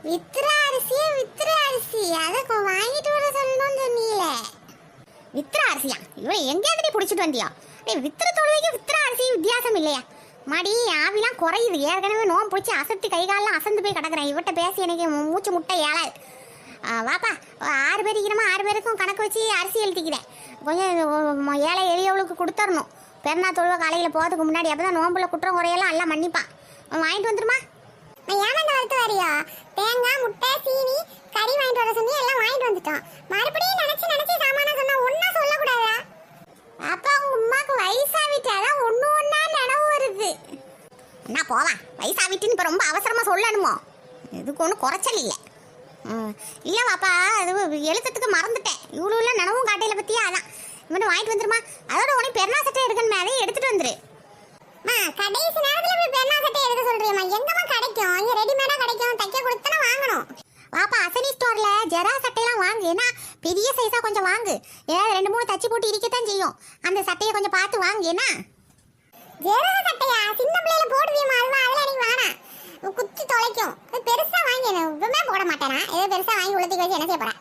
வித்துற அரிசி அதை வாங்கிட்டு வர சொல்லணும்னு சொன்னீங்களே. வித்துற அரிசியா? இவளை எங்கேயாவது பிடிச்சிட்டு வந்தியா? வித்துற தொழுவைக்கு வித்துற அரிசி வித்தியாசம் இல்லையா? மடி ஆவிலாம் குறையுது. ஏற்கனவே நோம் பிடிச்சி அசத்து கை காலெலாம் அசந்து போய் கிடக்குறேன். இவட்ட பேசி எனக்கு மூச்சு முட்டை ஏழாது. வாப்பா 6 பேர் இருக்கிறமா 6 பேருக்கும் கணக்கு வச்சு அரிசி எழுதிக்கிறேன். கொஞ்சம் ஏழை எளியவளுக்கு கொடுத்துடணும். பெருநா தொழுவ காலையில் போகிறதுக்கு முன்னாடி. அப்போ தான் நோம்புல குற்றம் குறையெல்லாம் எல்லாம் மன்னிப்பான். வாங்கிட்டு வந்துருமா? ஏமாந்த வளர்த்து வரையா? தேங்காய் முட்டை சீனி கறி வாங்கிட்டு வர சொல்லி எல்லாம் வாங்கிட்டு வந்துட்டோம். மறுபடியும் நினைச்சு சாமானா சொன்னா ஒன்னா சொல்லக்கூடாதா? அப்பா உங்க உமாக்கு வயசாவிட்டாதான் ஒண்ணா நினைவு வருது. என்ன போவா வயசாவிட்டுன்னு இப்போ ரொம்ப அவசரமா சொல்லணுமோ? இதுக்கு ஒன்றும் குறைச்சல் இல்லை. இல்லை வாப்பா அது எழுத்துக்கு மறந்துட்டேன். இவ்வளோ நினைவும் காட்டையில பற்றியா? அதான் மட்டும் வாங்கிட்டு வந்துருமா? அதோட உனக்கு பெருநா சட்டை எடுக்கணும் மேலே எடுத்துட்டு வந்துரு. கடைசி நேரத்துல இப்படி பெருநா சட்டை எடுக்க சொல்றியம்மா? எங்கம்மா கிடைக்கும்? இங்க ரெடிமேடா கிடைக்கும். தைக்க கொடுத்தா வாங்கணும். வாப்பா அசனி ஸ்டோர்ல ஜெரா சட்டையெல்லாம் வாங்கு. ஏன்னா பெரிய சைஸா கொஞ்சம் வாங்கு. ஏதாவது 2-3 தச்சு போட்டு இருக்கத்தான் செய்யும். அந்த சட்டையை கொஞ்சம் பார்த்து வாங்கு. என்ன ஜெரா சட்டையா? சின்ன பிள்ளைல போடுவியம்மா? அதுவா? அதுல எனக்கு வேணாம். குத்தி தொலைக்கும். பெருசா வாங்கி எப்பவுமே போட மாட்டேனா? ஏதோ பெருசா வாங்கி உளுத்தி வச்சு என்ன செய்ய போறேன்?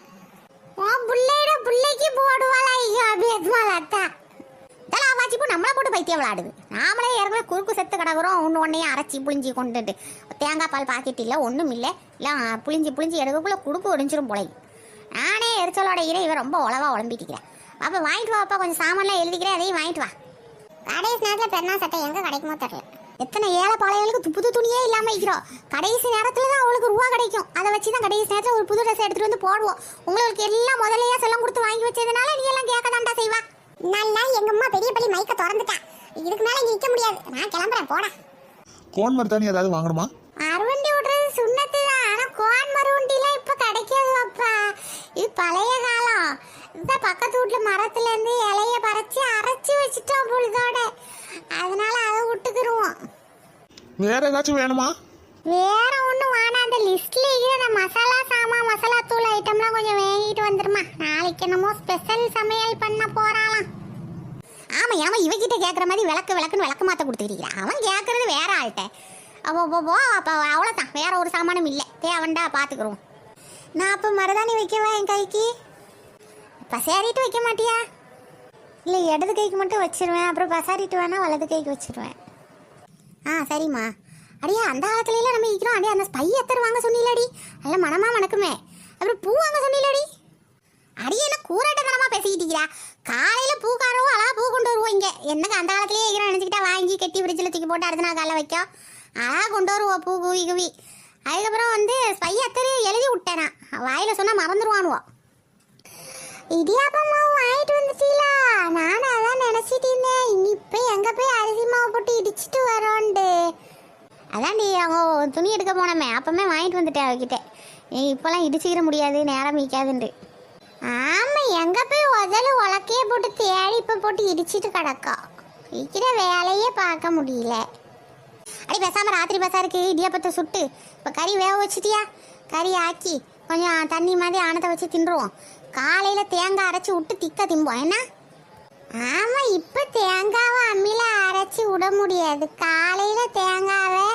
பிள்ளைக்கு போடுவாளா? ஐயோ அபியத்மாலத்தா இதெல்லாம் வாச்சிப்போ நம்மளை போட்டு பைத்தியம் விளாடுது. நாமளே ஏற்கனவே குறுக்கு செத்து கிடக்குறோம். ஒன்றையும் அரைச்சி புளிஞ்சி கொண்டுட்டு தேங்காய் பால் பாக்கெட் இல்லை ஒன்றும் இல்லை. இல்லை புளிஞ்சி எடுக்கக்குள்ளே குடுக்கு ஒடிஞ்சிரும் போலை. நானே எரிச்சலோட இவன் ரொம்ப உழவா உழம்பிட்டிக்கிறேன். அப்போ வாங்கிட்டு வாப்பா. கொஞ்சம் சாமான்லாம் எழுதிக்கிறேன். அதையும் வாங்கிட்டு வா. கடைசி நேரத்தில் பெருநா சட்டை எங்கே கிடைக்குமோ தெரியல. எத்தனை ஏழை பாளையங்களுக்கு புது துணியே இல்லாமல் இருக்கிறோம். கடைசி நேரத்தில் தான் அவளுக்கு ரூபா கிடைக்கும். அதை வச்சு தான் கடைசி நேரத்தில் ஒரு புது ட்ரெஸ் எடுத்துகிட்டு வந்து போடுவோம். உங்களுக்கு எல்லாம் முதலையா செல்லம் கொடுத்து வாங்கி வச்சதுனால நீ எல்லாம் கேட்க தாண்டா செய்வா. நல்லா எங்க அம்மா பெரிய பள்ளி மைக்க திறந்துட்டான். இதுக்கு மேல இங்க நிக்க முடியாது. நான் கிளம்புறேன். போடா. கோன் மருதாணி ஏதாவது வாங்கணுமா? அருவண்டி விடுறது சுண்ணத்து தான். ஆனா கோன் மருவண்டிலாம் இப்ப கிடைக்காது அப்பா. இது பழைய காலம். இந்த பக்கத்து வீட்டுல மரத்துல இருந்து இலைய பறிச்சு அரைச்சி வச்சுட்டோம் பொழுதோட. அதனால அதை விட்டுக்குருவோம். வேற ஏதாச்சும் வேணுமா? வேற ஒண்ணும் வேணாம். அந்த லிஸ்ட்ல இருக்கிற மசாலா சாமான் மசாலா தூள் ஐட்டம்லாம் கொஞ்சம் வாங்கிட்டு வந்துருமா. நாளைக்கு என்னமோ ஸ்பெஷல் சமையல் பண்ண போறாளாம். ஆமா ஏமா இவகிட்ட கேட்குற மாதிரி விளக்குன்னு விளக்கு மாற்ற கொடுத்துக்கிறீங்களா? அவன் கேட்கறது வேற ஆள்கிட்ட. அப்போ அப்போ அவ்வளோதான். வேற ஒரு சாமானும் இல்லை. தேவண்டா பார்த்துக்குறோம். நான் அப்போ மருதாணி வைக்கவா என் கைக்கு? பசாரிட்டு வைக்க மாட்டியா? இல்லை இடது கைக்கு மட்டும் வச்சிருவேன். அப்புறம் பசாரிட்டு வேணா வலது கைக்கு வச்சிருவேன். சரிம்மா. அடியா அந்த காலத்துல நம்ம இருக்கிறோம். அடியா அந்த ஸ்பை எத்தனை வாங்க சொன்னீங்களடி? நல்ல மனமா மணக்குமே. அப்புறம் பூ வாங்க சொன்னீங்களடி? அடியே என்ன கூறாட்டத்தனமா பேசிக்கிட்டீங்களா? காலையில பூக்காரவோ அழகா பூ கொண்டு வருவோம். இங்கே என்னக்கு அந்த காலத்திலேயே இருக்கிறோம் நினச்சிக்கிட்டா வாங்கி கட்டி ஃப்ரிட்ஜில் தூக்கி போட்டு அடுத்த நாள் காலை வைக்கும். அழகா கொண்டு வருவோம் பூ குவி. அதுக்கப்புறம் ஸ்பை எத்தனை எழுதி விட்டேனா வாயில சொன்னா மறந்துடுவானுவோம். இடியாப்பம் மாவு வாங்கிட்டு வந்துட்டீங்களா? நானும் அதான் நினைச்சிட்டு இருந்தேன். இப்போ எங்க போய் அரிசி மாவு போட்டு இடிச்சிட்டு வரோண்டு. அதான் அவங்க துணி எடுக்க போனோமே அப்பமே வாங்கிட்டு வந்துட்டேன் அவகிட்ட. இப்போல்லாம் இடிச்சிக்கிற முடியாது நேரம் மிக்காதுண்டு. ஆமாம் எங்கே போய் உலக்கையே போட்டு தேடி இப்போ போட்டு இடிச்சிட்டு கிடக்கா. இருக்கிற வேலையே பார்க்க முடியல. அடி பேசாமல் ராத்திரி பசாருக்கு இடியாப்பத்தை சுட்டு இப்போ கறி வேக வச்சுட்டியா? கறி ஆக்கி கொஞ்சம் தண்ணி மாதிரி ஆனத்தை வச்சு தின்றுவோம். காலையில் தேங்காய் அரைச்சி விட்டு திக்க திம்போம். என்ன? ஆமாம் இப்போ தேங்காவை அம்மியில் அரைச்சி விட முடியாது. காலையில் தேங்காவை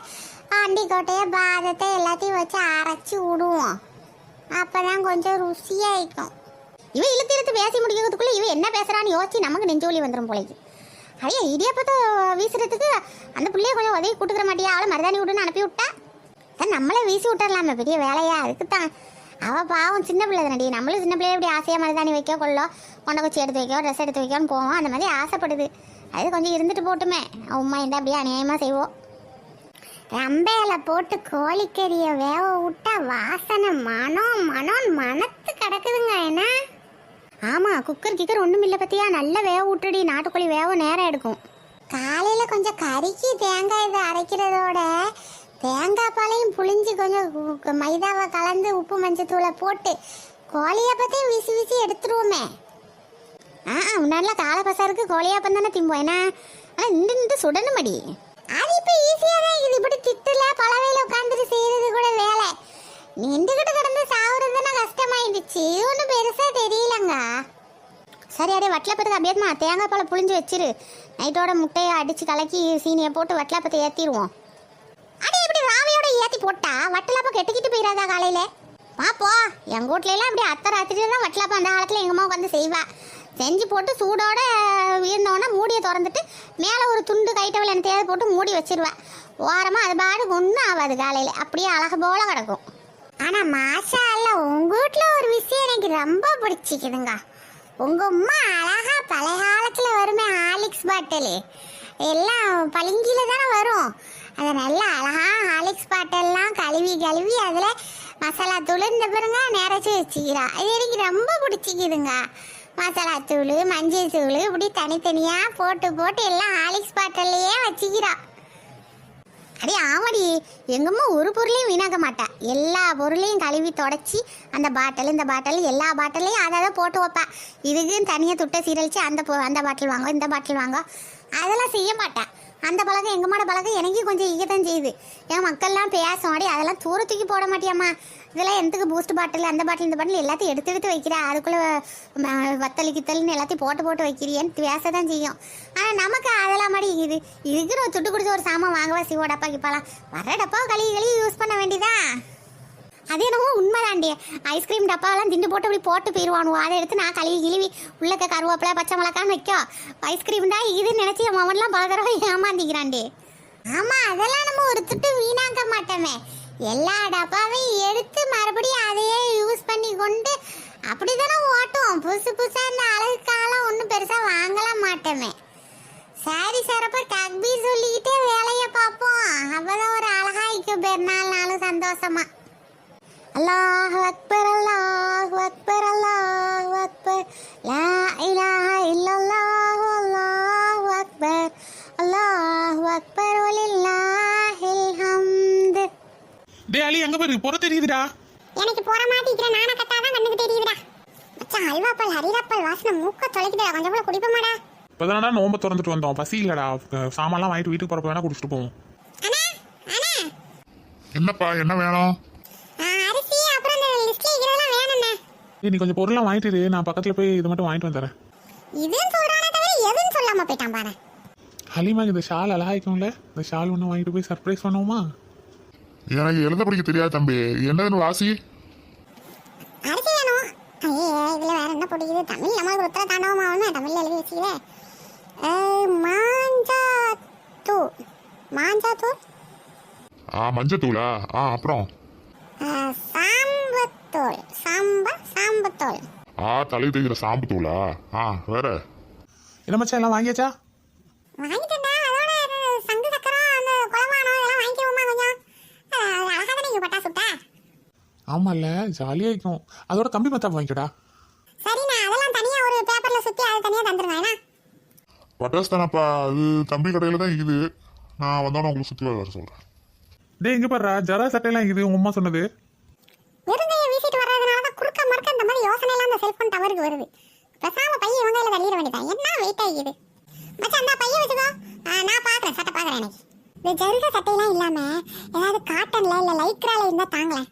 ஆண்டிக்கோட்டையை பாதத்தை எல்லாத்தையும் வச்சு அரைச்சி விடுவோம். அப்போ தான் கொஞ்சம் ருசியாக இருக்கும். இவன் இழுத்து பேசி முடிக்கிறதுக்குள்ளே இவன் என்ன பேசுகிறான்னு யோசிச்சு நமக்கு நெஞ்சு வலி வந்துடும் போலைக்கு. ஐயா இடியாப்பத்தை வீசுறதுக்கு அந்த பிள்ளைய கொஞ்சம் உதவி கூட்டுக்கிற மாட்டியா? அவளை மருதாணி விட்டுன்னு அனுப்பி விட்டா தான் நம்மளே வீசி விட்டுறலாமே. பெரிய வேலையா? அதுக்குத்தான் அவள் பாவம் சின்ன பிள்ளை தானடி. நம்மளும் சின்ன பிள்ளைய எப்படி ஆசையாக மருதாணி வைக்க கொள்ளோ கொண்ட குச்சி எடுத்து வைக்கோ ட்ரெஸ் எடுத்து வைக்கோன்னு போவோம். அந்த மாதிரி ஆசைப்படுது. அது கொஞ்சம் இருந்துட்டு போட்டுமே. உமா என்ன அப்படியே அநியாயமாக செய்வோம். ரம்பையில போட்டு கோழிக்கறியை வேக விட்டா வாசனை மனத்து கிடக்குதுங்க. என்ன? ஆமாம் குக்கர் ஒன்றும் இல்லை பற்றியா? நல்லா வேக விட்டுடி. நாட்டுக்கோழி வேக நேரம் எடுக்கும். காலையில் கொஞ்சம் கறிக்கு தேங்காய் இதை அரைக்கிறதோட தேங்காய் பாலையும் புளிஞ்சு கொஞ்சம் மைதாவை கலந்து உப்பு மஞ்சத்தூளை போட்டு கோழியை பற்றியும் வீசி எடுத்துருவோமே. முன்னாடிலாம் காலை பசாருக்கு கோழியாப்பம் தானே திம்போம். ஏன்னா ஆனால் நின்று சுடணும் மடி. அது இப்போ ஈஸியாக தான். இது இப்படி திட்டுல பழவையில் உட்காந்துட்டு செய்கிறது கூட வேலை. நின்றுக்கிட்டு கிடந்து சாவுறது தானே கஷ்டமாயிடுச்சு. இது ஒன்றும் பெருசாக தெரியலங்க. சரி அப்படியே வட்டலப்பத்துக்கு அப்படியேமா தேங்காய் பாலை புளிஞ்சு வச்சிரு. நைட்டோட முட்டையை அடித்து கலக்கி சீனியை போட்டு வட்டலப்பத்தை ஏற்றிடுவோம். அடி இப்படி ராவையோட ஏற்றி போட்டா வட்டலாப்பா கெட்டுக்கிட்டு போயிடாதா காலையில பாப்போ. எங்கள் வீட்ல எல்லாம் அப்படி அத்தை ராத்திரியில தான் வட்டலாப்பா அந்த காலத்தில் எங்கள் அம்மா உட்காந்து செய்வா. செஞ்சு போட்டு சூடோட இருந்தோன்னா மூடியை திறந்துட்டு மேலே ஒரு துண்டு கைட்டவள் என்ன தேவை போட்டு மூடி வச்சிருவா. ஓரமாக அது பாடு ஒன்றும் ஆகாது காலையில், அப்படியே அழகு போல கிடக்கும். ஆனால் மாஷா அல்ல, உங்கள் வீட்டில் ஒரு விஷயம் எனக்கு ரொம்ப பிடிச்சிக்குதுங்க. உங்கள் அம்மா அழகா பழைய காலத்தில் வருமே ஹார்லிக்ஸ் பாட்டிலு எல்லாம் பளிங்கில தானே வரும். அதை நல்லா அழகா ஹார்லிக்ஸ் பாட்டெல்லாம் கழுவி அதில் மசாலா தூள் இந்த பாருங்க நிறச்சி வச்சுக்கிறா. இது எனக்கு ரொம்ப பிடிச்சிக்குதுங்க. மசாலா தூள் மஞ்சள் தூள் இப்படி தனித்தனியாக போட்டு எல்லாம் ஹார்லிக்ஸ் பாட்டிலையே வச்சுக்கிறா. அடே ஆமாடி, எங்கம்மா ஒரு பொருளையும் வீணாக்க மாட்டா. எல்லா பொருளையும் கழுவி தொடச்சி அந்த பாட்டில் இந்த பாட்டில் எல்லா பாட்டிலையும் அதை போட்டு வைப்பா. இதுக்குன்னு தனியாக துட்டை சீரழிச்சு அந்த பாட்டில் வாங்க இந்த பாட்டில் வாங்க அதெல்லாம் செய்ய மாட்டா. அந்த பழக்கம் எங்கம்மாட பழக்கம் எனக்கு கொஞ்சம் ஈகத்தான் செய்யுது. என் மக்கள்லாம் பேசும், அடி அதெல்லாம் தூரத்துக்கு போட மாட்டியாம்மா, இதெல்லாம் எந்தக்கு பூஸ்ட் பாட்டில் அந்த பாட்டில் இந்த பாட்டில் எல்லாத்தையும் எடுத்து வைக்கிறா. அதுக்குள்ளே வத்தலி கித்தல்னு எல்லாத்தையும் போட்டு வைக்கிறியன்னு பேச தான் செய்யும். ஆனால் நமக்கு அதெல்லாம் மாதிரி இதுக்கு ஒரு துட்டு கொடுத்து ஒரு சாமான் வாங்கவா சிவோ டப்பா கிப்பாலாம் வர டப்பாவை கழுவி யூஸ் பண்ண வேண்டியதா. அது என்னவோ உண்மைதாண்டி. ஐஸ்கிரீம் டப்பாவெல்லாம் திண்டு போட்டு அப்படி போட்டு போயிடுவானுவோ, அதை எடுத்து நான் கழுவி உள்ளக்க கருவேப்பிலை பச்சை மிளகான்னு வைக்கும். ஐஸ்கிரீம் தான் இதுன்னு நினச்சி என் மவன்லாம் பல தடவை ஏமாந்திக்கிறான்டி. ஆமாம், அதெல்லாம் நம்ம ஒரு துட்டு வீணாக்க மாட்டோமே. எல்லா டப்பாவையும் எடுத்து மறுபடியும் அதையே யூஸ் பண்ணி கொண்டு அப்படி தானே ஓட்டும். புதுசாக இந்த அழகுக்காலாம் ஒன்றும் பெருசாக வாங்கலாம் மாட்டோமே. சரி சாரப்பா, டக்பீர் சொல்லிக்கிட்டே வேலையை பார்ப்போம். அப்போதான் ஒரு அழகாய்க்கு பெருநாள் நாளும் சந்தோஷமா. அல்லாஹ் அக்பர் அல்லாஹ் அக்பர் அல்லாஹ் அக்பர் லா இலாஹ இல்லல்லாஹ் அல்லாஹ் அக்பர் அல்லாஹ் அக்பர் வலில்லாஹில் ஹம்த். டேய் அலி, எங்க போயிருக்கு? புற தெரியுதுடா. எனக்கு போற மாட்டிக்கிற நான கட்டாதான் கண்ணுக்கு தெரியுதுடா. மச்சான், அல்வாப்பல் ஹரிராப்பல் வாசனை மூக்க தொலைக்குதுடா. கொஞ்சம் கூட குடிப்பமாடா. இப்பதானடா நோம்ப திறந்துட்டு வந்தோம், பசி இல்லடா. சாமான்லாம் வாங்கிட்டு வீட்டுக்கு போறப்ப வேணா குடிச்சிட்டு போவோம். அண்ணா அண்ணா, என்னப்பா, என்ன வேணும்? அரிசி அப்புறம் இந்த லிஸ்ட்ல இதெல்லாம் வேணும்ண்ணே. நீ கொஞ்சம் பொருள்லாம் வாங்கிட்டு இரு, நான் பக்கத்துல போய் இது மட்டும் வாங்கிட்டு வந்துறேன். இதுன்னு சொல்றானே தவிர எதுன்னு சொல்லாம போயிட்டான் பாரு. ஹலிமா, இந்த ஷால் அழகாய்க்கும்ல, இந்த ஷால் ஒன்று வாங்கிட்டு போய் சர்ப்ரைஸ் பண்ணுவோமா? எனக்கு எழுத படிக்க தெரியாது தம்பி. என்னதுன்னு வாசி. அரிசி வேணும். ஐயே, இதுல வேற என்ன பிடிக்குது? தமிழ் நம்மளுக்கு உத்தர தாண்டவமா ஒன்று தமிழ்ல எழுதி வச்சுக்கல. மாஞ்சாத்தூள் மஞ்சத்தூளா? அப்புறம் சாம்பத்தூள் சாம்பத்தூள். தலை தேய்க்கிற சாம்பு தூளா? வேற என்ன மச்சான், எல்லாம் வாங்கியாச்சா? வாங்கிட்டேன்டா. அதோட சங்கு சக்கரம் அந்த குழம்பானம் இதெல்லாம் வாங்கிக்குவோமா கொஞ்சம்? அழகா தானே இங்கே பட்டா சுட்டா. ஆமாம்ல, ஜாலியாக இருக்கும். அதோட கம்பி மத்தாப்பு வாங்கிக்கடா. சரி, நான் அதெல்லாம் தனியா ஒரு பேப்பர்ல சுத்தி அதை தனியா தந்துருவேன். பட்டாசு தானப்பா, அது தம்பி கடையில தான் இருக்குது. நான் வந்தோட உங்களுக்கு சுற்றி வர சொல்கிறேன். டேய் இங்கே பாடுறா, ஜரா சட்டையெல்லாம் இது உங்க அம்மா சொன்னது. வெறுங்கையை வீசிட்டு வர்றதுனால தான் குறுக்க மறுக்க இந்த மாதிரி யோசனை எல்லாம் அந்த செல்போன் டவருக்கு வருது. பேசாம பையன் இவங்க கையில தள்ளிட வேண்டியதான். என்ன வெயிட் ஆகிது மச்சான், அந்த பையன் வச்சுக்கோ. நான் பாக்குறேன், சட்டை பாக்குறேன். எனக்கு இந்த ஜருக சட்டையெல்லாம் இல்லாம ஏதாவது காட்டன்ல இல்ல லைக்ரால இருந்தா தாங்களேன்.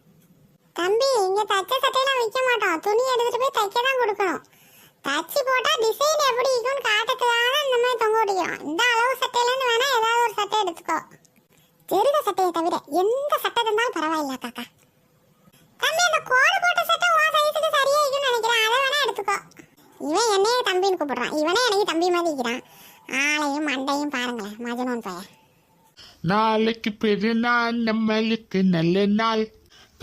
தம்பி, இங்க தச்ச சட்டையெல்லாம் விற்க மாட்டோம். துணி எடுத்துட்டு போய் தைக்க தான் கொடுக்கணும். தச்சு போட்டா டிசைன் எப்படி இருக்கும்னு காட்டுறதுக்காக இந்த மாதிரி தொங்க விடிக்கும். இந்த அளவு சட்டையிலேருந்து வேணா ஏதாவது ஒரு சட்டை எடுத்துக்கோ. ஜருக சட்டையை தவிர எந்த சட்டை இருந்தாலும் பரவாயில்ல காக்கா. தம்பி, அந்த கோடு போட்ட சட்டை உன் சைஸுக்கு சரியா இருக்குன்னு நினைக்கிறேன். அதை வேணா எடுத்துக்கோ. இவன் என்னையே தம்பின்னு கூப்பிடுறான். இவனே எனக்கு தம்பி மாதிரி இருக்கிறான். ஆளையும் மண்டையும் பாருங்களேன், மஜனோன் பையன். நாளைக்கு பெருநாள், நம்மளுக்கு நல்ல நாள்.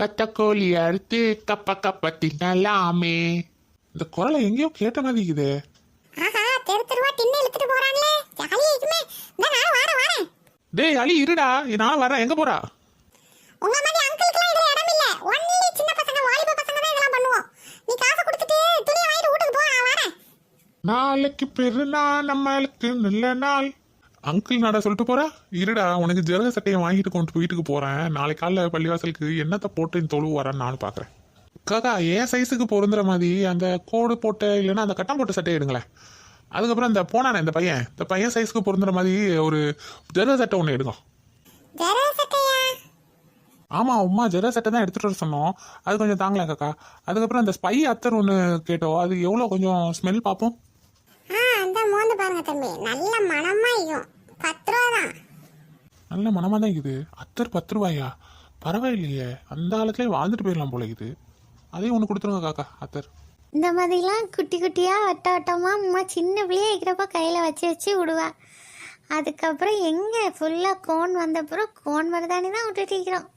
கட்டக்கோழி அறுத்து கப்ப தின்னலாமே. இந்த குரலை எங்கேயோ கேட்ட மாதிரி இருக்குது. ஆஹா, தெருவா டின்னு இழுத்துட்டு போறாங்களே, ஜாலியா இருக்குமே. இந்த நான் வாரேன். டேய் அலி, இருடா, நான் வரேன். எங்க போறா? உங்க மாதிரி அங்கிளுக்குலாம் இதுல இடம் இல்ல. ஒன்லி சின்ன பசங்க, வாலிப பசங்க தான் இதெல்லாம் பண்ணுவோம். நீ காசு கொடுத்துட்டு துணியை வாங்கிட்டு வீட்டுக்கு போ. நான் வரேன். நாளைக்கு பெருநாள், நம்மளுக்கு நல்ல நாள். அங்கிள் நாடா சொல்லிட்டு போறா. இருடா, உனக்கு ஜெரக சட்டையை வாங்கிட்டு கொண்டு போய் வீட்டுக்கு போறேன். நாளைக்கு காலைல பள்ளிவாசலுக்கு என்னத்தை போட்டு இந்த தொழுவு வரேன்னு நானும் பாக்குறேன். காக்கா, என் சைஸுக்கு பொருந்துற மாதிரி அந்த கோடு போட்ட இல்லைன்னா அந்த கட்டம் போட்ட சட்டை எடுங்களேன். அதுக்கப்புறம் இந்த போனானே இந்த பையன் சைஸுக்கு பொருந்துற மாதிரி ஒரு ஜெரக சட்டை ஒன்று எடுங்க. ஜரா சட்டையா? ஆமா, உமா ஜெரக சட்டை தான் எடுத்துட்டு வர சொன்னோம். அது கொஞ்சம் தாங்களா காக்கா. அதுக்கப்புறம் அந்த ஸ்பை அத்தர் ஒன்று கேட்டோம். அது எவ்வளோ கொஞ்சம் ஸ்மெல் பார்ப்போம். அந்த மோந்து பாருங்க தம்பி, நல்ல மணமா இருக்கும். 10 ரூபா தான். நல்ல மனமா தான் இருக்குது. அத்தர் 10 ரூபாயா? பரவாயில்லையே, அந்த காலத்துலேயே வாழ்ந்துட்டு போயிடலாம் போல இது. அதையும் ஒன்று கொடுத்துருங்க காக்கா அத்தர். இந்த மாதிரிலாம் குட்டி குட்டியாக வட்ட வட்டமாக அம்மா சின்ன பிள்ளையே இருக்கிறப்ப கையில் வச்சு வச்சு விடுவா. அதுக்கப்புறம் எங்கே ஃபுல்லாக கோன் வந்தப்புறம் கோன் மருதாணி தான் விட்டுட்டு இருக்கிறோம்.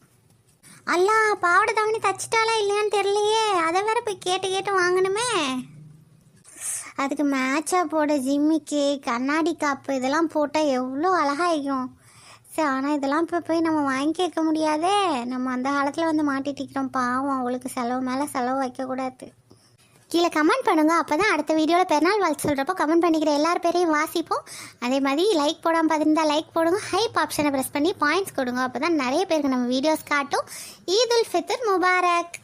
அல்லா பாவாடை தாவணி தச்சிட்டாலா இல்லையான்னு தெரியலையே, அதை வேற போய் கேட்டு கேட்டு வாங்கணுமே. அதுக்கு மேட்சாக போட ஜிம்மிக்கு கண்ணாடி காப்பு இதெல்லாம் போட்டால் எவ்வளோ அழகாகிக்கும். சரி, ஆனால் இதெல்லாம் இப்போ போய் நம்ம வாங்கி கேட்க முடியாதே. நம்ம அந்த காலத்தில் வந்து மாட்டிட்டு இருக்கிறோம். பாவம், அவளுக்கு செலவு மேலே செலவு வைக்கக்கூடாது. கீழே கமெண்ட் பண்ணுங்கள், அப்போ தான் அடுத்த வீடியோவில் பெருநாள் வாழ்த்து சொல்கிறப்போ கமெண்ட் பண்ணிக்கிற எல்லார் பேரையும் வாசிப்போம். அதே மாதிரி லைக் போடாமல் பார்த்துருந்தா லைக் போடுங்க, ஹைப் ஆப்ஷனை ப்ரெஸ் பண்ணி பாயிண்ட்ஸ் கொடுங்க. அப்போ தான் நிறைய பேருக்கு நம்ம வீடியோஸ் காட்டும். ஈத் உல் ஃபித்ர் முபாரக்.